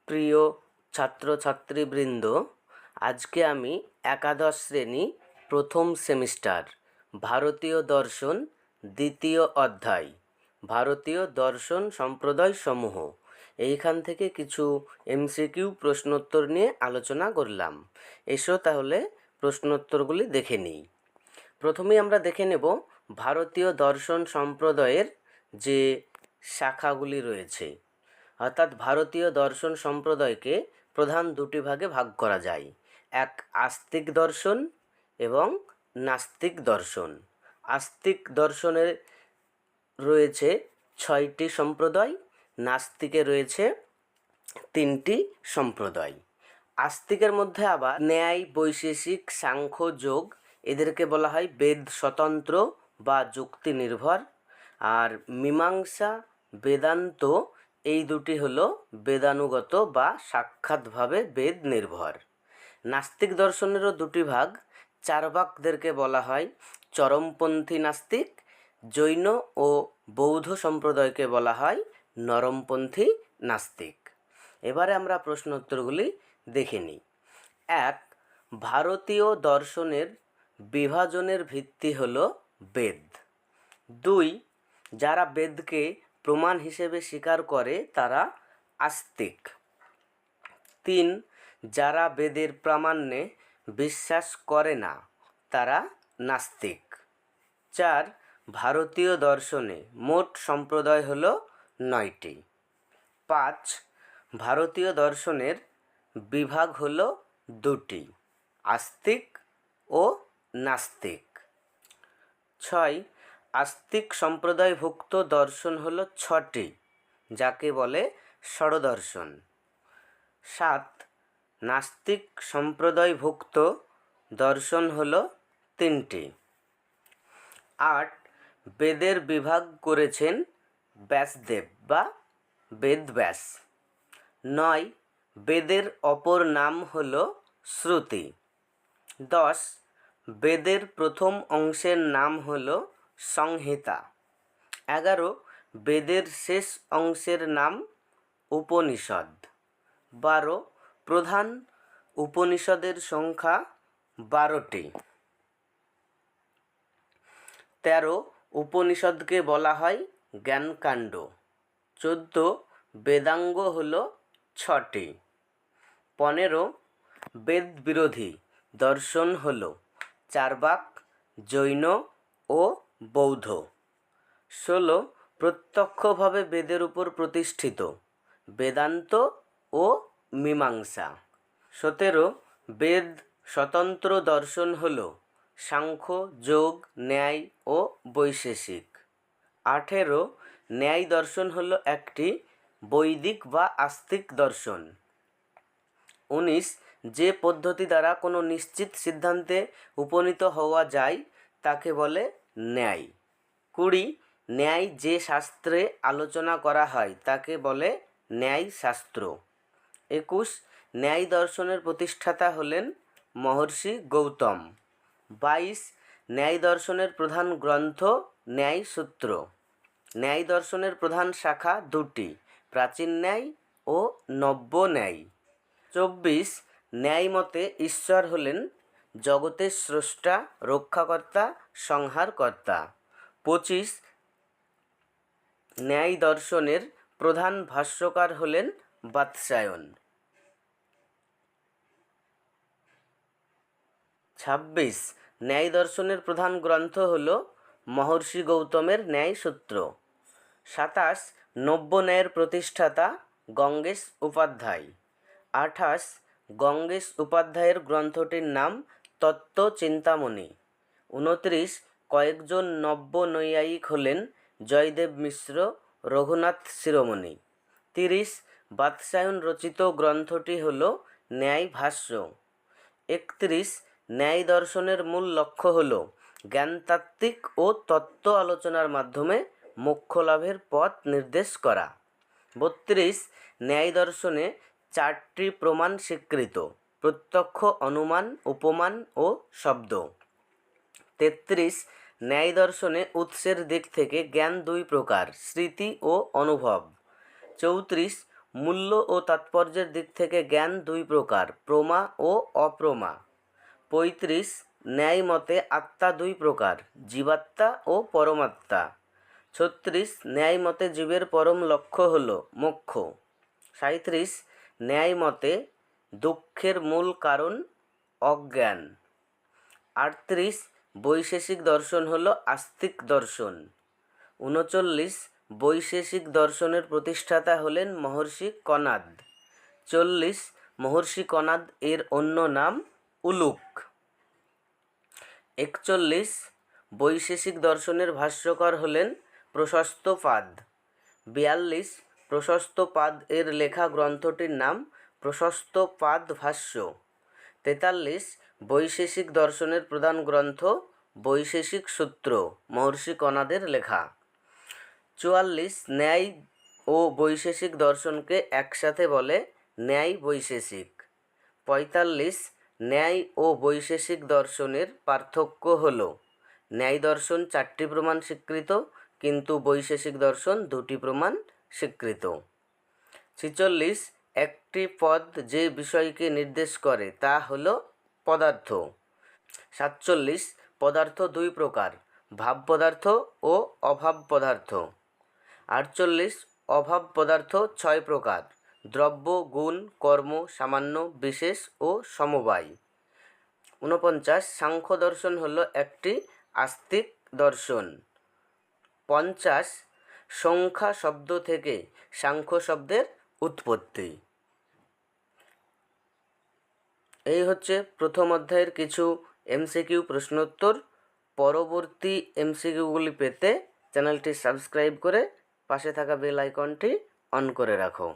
প্রিয় ছাত্রছাত্রীবৃন্দ, আজকে আমি একাদশ শ্রেণী প্রথম সেমিস্টার ভারতীয় দর্শন দ্বিতীয় অধ্যায় ভারতীয় দর্শন সম্প্রদায় সমূহ এইখান থেকে কিছু এমসিকিউ প্রশ্নোত্তর নিয়ে আলোচনা করলাম। এসো তাহলে প্রশ্নোত্তরগুলি দেখে নিই। প্রথমেই আমরা দেখে নেব ভারতীয় দর্শন সম্প্রদায়ের যে শাখাগুলি রয়েছে, অর্থাৎ ভারতীয় দর্শন সম্প্রদায়কে প্রধান দুটি ভাগে ভাগ করা যায়, এক আস্তিক দর্শন এবং নাস্তিক দর্শন। আস্তিক দর্শনের রয়েছে 6টি সম্প্রদায়, নাস্তিকে রয়েছে 3টি সম্প্রদায়। আস্তিকের মধ্যে আবার ন্যায়, বৈশেষিক, সাংখ্য, যোগ এদেরকে বলা হয় বেদ স্বতন্ত্র বা যুক্তি নির্ভর, আর মীমাংসা, বেদান্ত এই দুটি হলো বেদানুগত বা সাক্ষাৎভাবে বেদ নির্ভর। নাস্তিক দর্শনেরও দুটি ভাগ, চার্বাকদেরকে বলা হয় চরমপন্থী নাস্তিক, জৈন ও বৌদ্ধ সম্প্রদায়কে বলা হয় নরমপন্থী নাস্তিক। এবারে আমরা প্রশ্নোত্তরগুলি দেখে নিই। 1. ভারতীয় দর্শনের বিভাজনের ভিত্তি হল বেদ। 2. যারা বেদকে প্রমাণ হিসেবে স্বীকার করে তারা আস্তিক। 3. যারা বেদের প্রামাণ্যে বিশ্বাস করে না তারা নাস্তিক। 4. ভারতীয় দর্শনে মোট সম্প্রদায় হল 9টি। 5. ভারতীয় দর্শনের বিভাগ হল 2টি, আস্তিক ও নাস্তিক। 6. আস্তিক সম্প্রদায়ভুক্ত দর্শন হল 6টি, যাকে বলে ষড়দর্শন। 7. নাস্তিক সম্প্রদায়ভুক্ত দর্শন হল 3টি। 8. বেদের বিভাগ করেছেন ব্যাসদেব বা বেদব্যাস। 9. বেদের অপর নাম হল শ্রুতি। 10. বেদের প্রথম অংশের নাম হল সংহিতা। 11. বেদের শেষ অংশের নাম উপনিষদ। 12. প্রধান উপনিষদের সংখ্যা 12টি। 13. উপনিষদকে বলা হয় জ্ঞানকাণ্ড। 14. বেদাঙ্গ হল 6টি। 15. বেদ বিরোধী দর্শন হল চার্বাক, জৈন ও বৌদ্ধ। 16. প্রত্যক্ষভাবে বেদের উপর প্রতিষ্ঠিত বেদান্ত ও মীমাংসা। 17. বেদ স্বতন্ত্র দর্শন হল সাংখ্য, যোগ, ন্যায় ও বৈশেষিক। 18. ন্যায় দর্শন হল একটি বৈদিক বা আস্তিক দর্শন। 19. যে পদ্ধতি দ্বারা কোনো নিশ্চিত সিদ্ধান্তে উপনীত হওয়া যায় তাকে বলে ন্যায়। 20. ন্যায় যে শাস্ত্রে আলোচনা করা হয় তাকে বলে ন্যায় শাস্ত্র। 21. ন্যায় দর্শনের প্রতিষ্ঠাতা হলেন মহর্ষি গৌতম। 22. ন্যায় দর্শনের প্রধান গ্রন্থ ন্যায় সূত্র। ন্যায় দর্শনের প্রধান শাখা 2টি, প্রাচীন ন্যায় ও নব্য ন্যায়। 24. ন্যায় মতে ঈশ্বর হলেন জগতের স্রষ্টা, রক্ষাকর্তা, সংহারকর্তা। 25. ন্যায় দর্শনের প্রধান ভাষ্যকার হলেন বাৎসায়ন। 26. ন্যায় দর্শনের প্রধান গ্রন্থ হল মহর্ষি গৌতমের ন্যায় সূত্র। 27. নব্য ন্যায়ের প্রতিষ্ঠাতা গঙ্গেশ উপাধ্যায়। 28. গঙ্গেশ উপাধ্যায়ের গ্রন্থটির নাম তত্ত্ব চিন্তামণি। 29. কয়েকজন নব্য নৈয়ায়িক হলেন জয়দেব মিশ্র, রঘুনাথ শিরোমণি। 30. বাৎসায়ন রচিত গ্রন্থটি হল ন্যায় ভাষ্য। 31. ন্যায় দর্শনের মূল লক্ষ্য হল জ্ঞানতাত্ত্বিক ও তত্ত্ব আলোচনার মাধ্যমে মোক্ষ লাভের পথ নির্দেশ করা। 32. ন্যায় দর্শনে 4টি প্রমাণ স্বীকৃত: প্রত্যক্ষ, অনুমান, উপমান ও শব্দ। 33. ন্যায় দর্শনে উৎসের দিক থেকে জ্ঞান 2 প্রকার: স্মৃতি ও অনুভব। 34. মূল্য ও তাৎপর্যের দিক থেকে জ্ঞান দুই প্রকার, প্রমা ও অপ্রমা। 35 ন্যায় মতে আত্মা দুই প্রকার, জীবাত্মা ও পরমাত্মা। 36 ন্যায় মতে জীবের পরম লক্ষ্য হল মোক্ষ। 37 ন্যায় মতে দুঃখের মূল কারণ অজ্ঞান। 38 বৈশেষিক দর্শন হল আস্তিক দর্শন। 39 বৈশেষিক দর্শনের প্রতিষ্ঠাতা হলেন মহর্ষি কনাদ। 40 মহর্ষি কনাদ এর অন্য নাম উলুক। 41 বৈশেষিক দর্শনের ভাষ্যকার হলেন প্রশস্তপাদ। 42 প্রশস্তপাদ এর লেখা গ্রন্থটির নাম প্রশস্তপাদ ভাষ্য। 43 বৈশেষিক দর্শনের প্রধান গ্রন্থ বৈশেষিক সূত্র, মহর্ষি কনাদের লেখা। 44 ন্যায় ও বৈশেষিক দর্শনকে একসাথে বলে ন্যায় বৈশেষিক। 45 ন্যায় ও বৈশেষিক দর্শনের পার্থক্য হল ন্যায় দর্শন 4টি প্রমাণ স্বীকৃত, কিন্তু বৈশেষিক দর্শন 2টি প্রমাণ স্বীকৃত। 46 একটি পদ যে বিষয়কে নির্দেশ করে তা হল পদার্থ। 47 পদার্থ দুই প্রকার, ভাব পদার্থ ও অভাব পদার্থ। 48 অভাব পদার্থ 6 প্রকার, দ্রব্য, গুণ, কর্ম, সামান্য, বিশেষ ও সমবায়। 49 সাংখ্য দর্শন হল একটি আস্তিক দর্শন। 50 সংখ্যা শব্দ থেকে সাংখ্য শব্দের উৎপত্তি। এই হচ্ছে প্রথম অধ্যায়ের কিছু এমসিকিউ প্রশ্নোত্তর। পরবর্তী এমসিকিউগুলি পেতে চ্যানেলটি সাবস্ক্রাইব করে পাশে থাকা বেল আইকনটি অন করে রাখো।